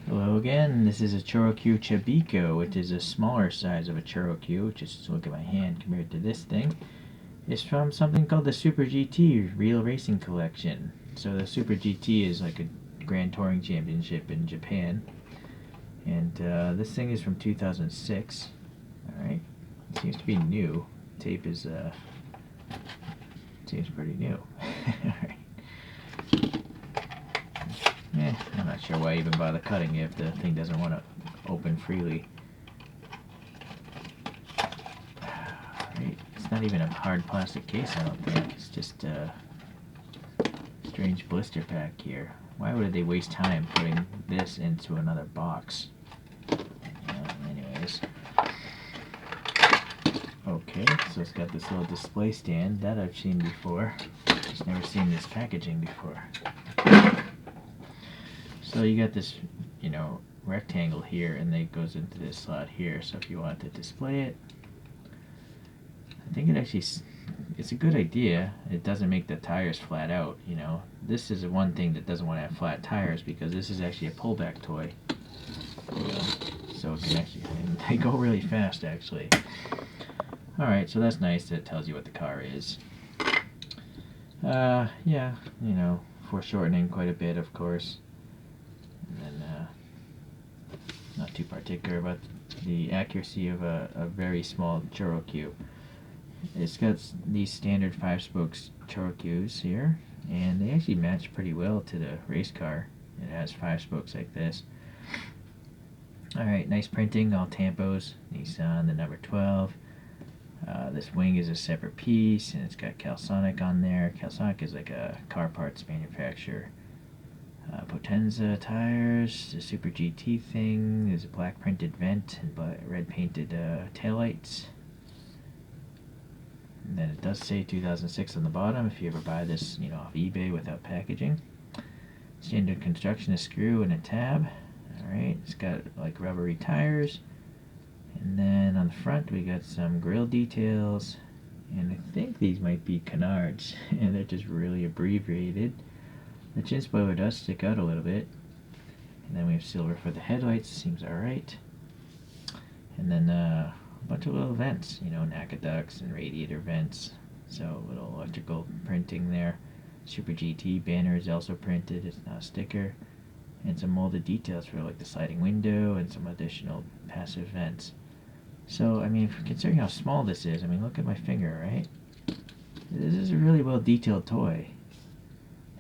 Hello again, this is a Choro-Q Chibikko, which is a smaller size of a Choro-Q. Just look at my hand compared to this thing. It's from something called the SuperGT Real Racing Collection. So the SuperGT is like a Grand Touring Championship in Japan. And this thing is from 2006. Alright, it seems to be new. Tape is, seems pretty new. Alright. I'm not sure why I even bother cutting it if the thing doesn't want to open freely. Right. It's not even a hard plastic case, I don't think. It's just a strange blister pack here. Why would they waste time putting this into another box? Anyways. Okay, so it's got this little display stand that I've seen before. Just never seen this packaging before. So you got this, rectangle here, and it goes into this slot here. So if you want to display it, I think it's a good idea. It doesn't make the tires flat out, This is one thing that doesn't want to have flat tires because this is actually a pullback toy. So it can actually, and they go really fast actually. Alright, so that's nice that it tells you what the car is. Yeah, foreshortening quite a bit, of course. And then, not too particular about the accuracy of a very small Choro-Q. It's got these standard 5-spokes Choro-Qs here, and they actually match pretty well to the race car. It has 5 spokes like this. Alright, nice printing, all tampos, Nissan, the number 12. This wing is a separate piece, and it's got Calsonic on there. Calsonic is like a car parts manufacturer. Potenza tires, the SuperGT thing, there's a black printed vent and red painted taillights. And then it does say 2006 on the bottom if you ever buy this off eBay without packaging. Standard construction, a screw and a tab. Alright, it's got like rubbery tires. And then on the front we got some grill details. And I think these might be canards, and they're just really abbreviated. The chin spoiler does stick out a little bit. And then we have silver for the headlights, seems alright. And then a bunch of little vents, NACA ducts and radiator vents. So little electrical printing there. Super GT banner is also printed, it's not a sticker. And some molded details for like the sliding window and some additional passive vents. So, considering how small this is, look at my finger, right? This is a really well detailed toy.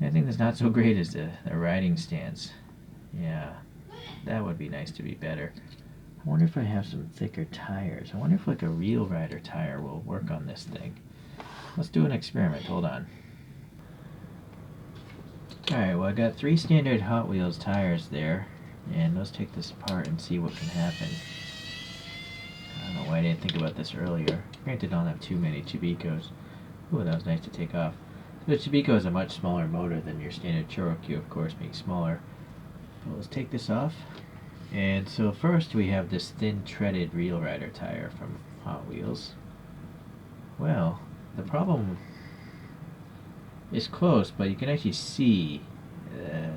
I think that's not so great as the riding stance. Yeah, that would be nice to be better. I wonder if I have some thicker tires. I wonder if like a real rider tire will work on this thing. Let's do an experiment, hold on. Alright, well I got 3 standard Hot Wheels tires there. And let's take this apart and see what can happen. I don't know why I didn't think about this earlier. Granted, I don't have too many Chibikkos. Ooh, that was nice to take off. The Chibikko is a much smaller motor than your standard Choro-Q, of course, being smaller. But let's take this off. And so first we have this thin treaded Real Rider tire from Hot Wheels. Well, the problem is close, but you can actually see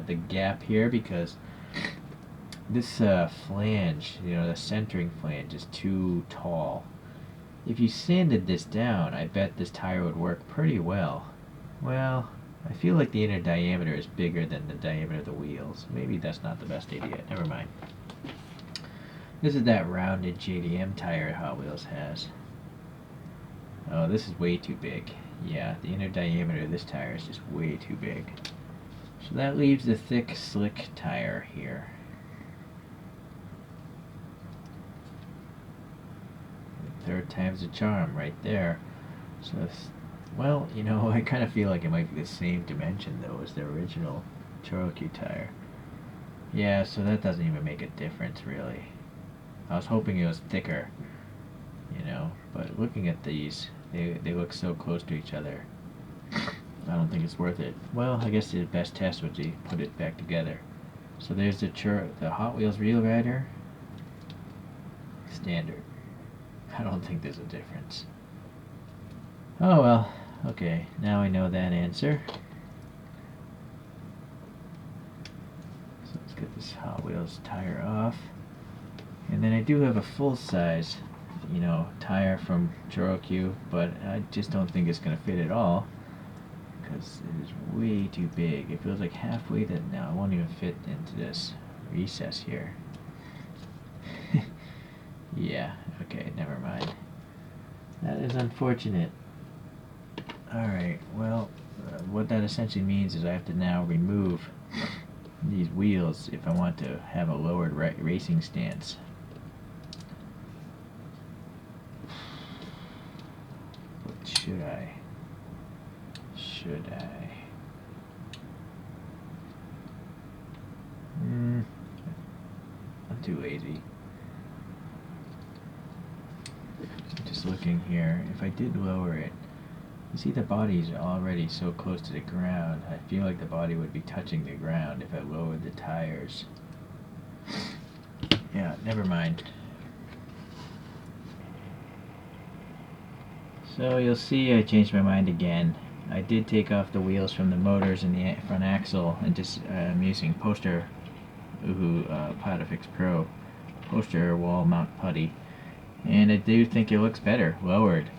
the gap here because this flange, the centering flange is too tall. If you sanded this down, I bet this tire would work pretty well. Well, I feel like the inner diameter is bigger than the diameter of the wheels. Maybe that's not the best idea. Never mind. This is that rounded JDM tire Hot Wheels has. Oh, this is way too big. Yeah, the inner diameter of this tire is just way too big. So that leaves the thick, slick tire here. Third time's a charm right there. So well, I kind of feel like it might be the same dimension though as the original Choro-Q tire. Yeah, so that doesn't even make a difference really. I was hoping it was thicker, but looking at these, they look so close to each other. I don't think it's worth it. Well, I guess the best test would be put it back together. So there's the Hot Wheels Real Rider. Standard. I don't think there's a difference. Oh well, okay, now I know that answer. So let's get this this Hot Wheels tire off. And then I do have a full size, you know, tire from ChoroQ, but I just don't think it's going to fit at all because it is way too big. It feels like halfway that now it won't even fit into this recess here. Yeah, okay, never mind. That is unfortunate. Alright, well, what that essentially means is I have to now remove these wheels if I want to have a lowered racing stance. But should I? I'm too lazy. I'm just looking here. If I did lower it, you see the body's already so close to the ground. I feel like the body would be touching the ground if I lowered the tires. Yeah, never mind. So you'll see I changed my mind again. I did take off the wheels from the motors and the front axle and just I'm using Poster Potafix Pro Poster wall mount putty. And I do think it looks better, lowered.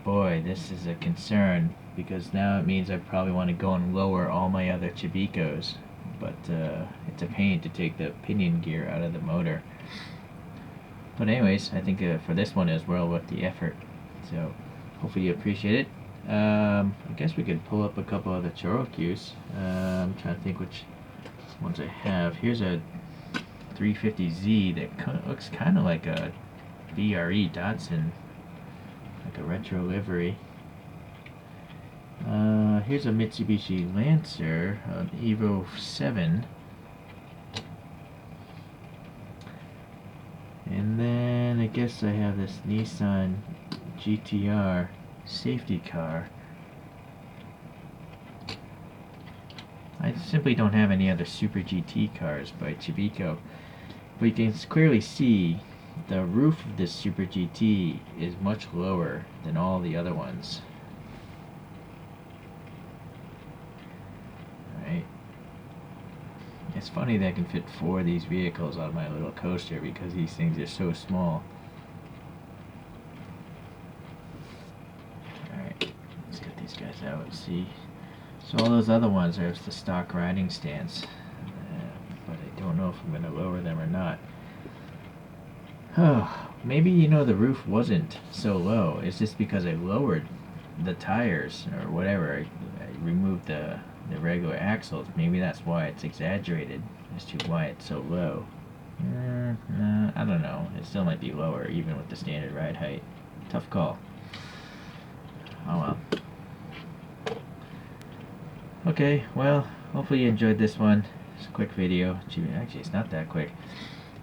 Boy, this is a concern because now it means I probably want to go and lower all my other Chibikkos, but it's a pain to take the pinion gear out of the motor. But anyways, I think for this one is well worth the effort. So hopefully you appreciate it. I guess we could pull up a couple other ChoroQs. I'm trying to think which ones I have. Here's a 350Z that looks kind of like a VRE Datsun, like a retro livery. Here's a Mitsubishi Lancer, an Evo 7. And then I guess I have this Nissan GTR safety car. I simply don't have any other SuperGT cars by Chibikko, but you can clearly see the roof of this SuperGT is much lower than all the other ones. Right? It's funny that I can fit 4 of these vehicles on my little coaster because these things are so small. Alright, let's get these guys out and see. So all those other ones are the stock riding stance, but I don't know if I'm going to lower them or not. Oh, maybe, you know, the roof wasn't so low. It's just because I lowered the tires or whatever. I removed the regular axles. Maybe that's why it's exaggerated as to why it's so low. I don't know. It still might be lower even with the standard ride height. Tough call. Oh well. Okay, well, hopefully you enjoyed this one. It's a quick video. Actually, it's not that quick.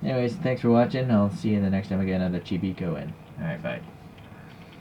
Anyways, thanks for watching. I'll see you the next time I get another Chibikko in. Alright, bye.